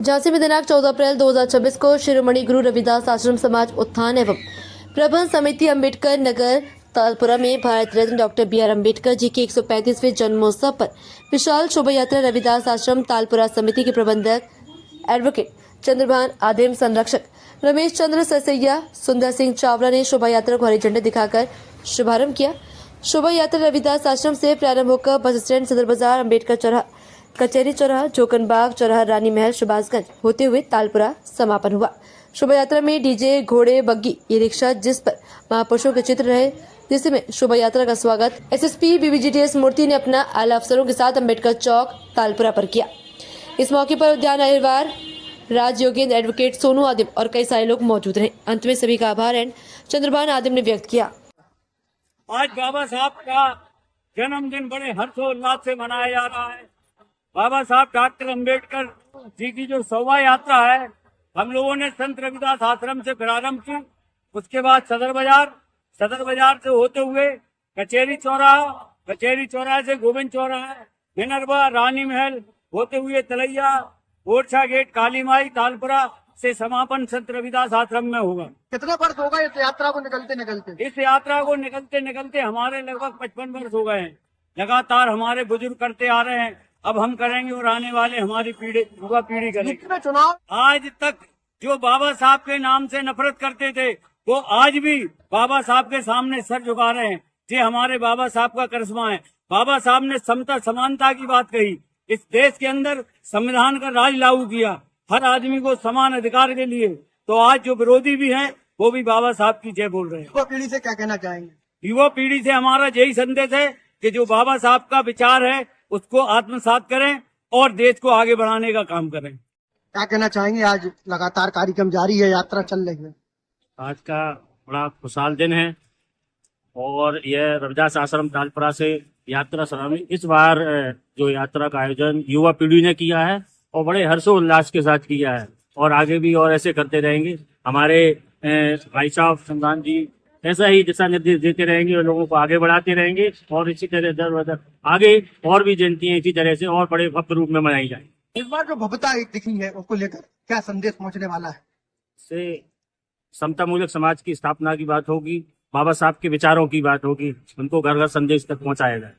झांसी में दिनांक 14 अप्रैल 2026 को शिरोमणि गुरु रविदास आश्रम समाज उत्थान एवं प्रबंध समिति अम्बेडकर नगर तालपुरा में भारत रत्न डॉक्टर बी.आर. अम्बेडकर जी के 135वें जन्मोत्सव पर विशाल शोभा यात्रा रविदास आश्रम तालपुरा समिति के प्रबंधक एडवोकेट चंद्रभान आदिम संरक्षक रमेश चंद्र ससैया सुंदर सिंह चावला ने शोभा यात्रा को हरी झंडी दिखाकर शुभारंभ किया। शोभा यात्रा रविदास आश्रम से प्रारंभ होकर बस स्टैंड, सदर बाजार, अम्बेडकर चौराहा, कचहरी चौराहा, जोकनबाग चौराहा, रानी महल, सुभाषगंज होते हुए तालपुरा समापन हुआ। शोभा यात्रा में डीजे, घोड़े, बग्गी, ई रिक्शा जिस पर महापुरुषों के चित्र रहे, जिसमें शोभा यात्रा का स्वागत एसएसपी बीबीजीटीएस मूर्ति ने अपना आला अफसरों के साथ अम्बेडकर चौक तालपुरा पर किया। इस मौके पर उद्यान अहिरवार, राज योगेंद्र, एडवोकेट सोनू आदिम और कई सारे लोग मौजूद रहे। अंत में सभी का आभार एंड चंद्रभान आदिम ने व्यक्त किया। आज बाबा साहब का जन्मदिन बड़े हर्षोल्लास से मनाया जा रहा है। बाबा साहब डॉक्टर अम्बेडकर जी की जो शोभा यात्रा है, हम लोगों ने संत रविदास आश्रम से प्रारंभ की। उसके बाद सदर बाजार से होते हुए कचहरी चौराहा से गोविंद चौराहा, मिनरवा, रानी महल होते हुए तलैया, ओरछा गेट, काली माई, तालपुरा से समापन संत रविदास आश्रम में होगा। कितने वर्ष होगा इस यात्रा को निकलते? इस यात्रा को निकलते हमारे लगभग 55 वर्ष हो गए हैं। लगातार हमारे बुजुर्ग करते आ रहे हैं, अब हम करेंगे और आने वाले हमारी युवा पीढ़ी करेगी। चुनाव आज तक जो बाबा साहब के नाम से नफरत करते थे, वो आज भी बाबा साहब के सामने सर झुका रहे हैं। ये हमारे बाबा साहब का करिश्मा है। बाबा साहब ने समता समानता की बात कही। इस देश के अंदर संविधान का राज लागू किया, हर आदमी को समान अधिकार के लिए। तो आज जो विरोधी भी हैं, वो भी बाबा साहब की जय बोल रहे हैं। युवा पीढ़ी से क्या कहना चाहेंगे? युवा पीढ़ी से हमारा यही संदेश है कि जो बाबा साहब का विचार है उसको आत्मसात करें और देश को आगे बढ़ाने का काम करें। क्या कहना चाहेंगे? आज लगातार कार्यक्रम जारी है, यात्रा चल रही है। आज का बड़ा खुशहाल दिन है और यह रविदास आश्रम तालपुरा से यात्रा सलामी इस बार जो यात्रा का आयोजन युवा पीढ़ी ने किया है और बड़े हर्षोल्लास के साथ किया है और आगे भी और ऐसे करते रहेंगे। हमारे भाई साहब संतान जी ऐसा ही दिशा निर्देश देते रहेंगे और लोगों को आगे बढ़ाते रहेंगे और इसी तरह दर बदर आगे और भी जयंतियां इसी तरह से और बड़े भव्य रूप में मनाई जाए। इस बार जो भव्यता दिखी है उसको लेकर क्या संदेश पहुंचने वाला है? से समतामूलक समाज की स्थापना की बात होगी, बाबा साहब के विचारों की बात होगी, उनको घर घर संदेश तक पहुंचाया जाए।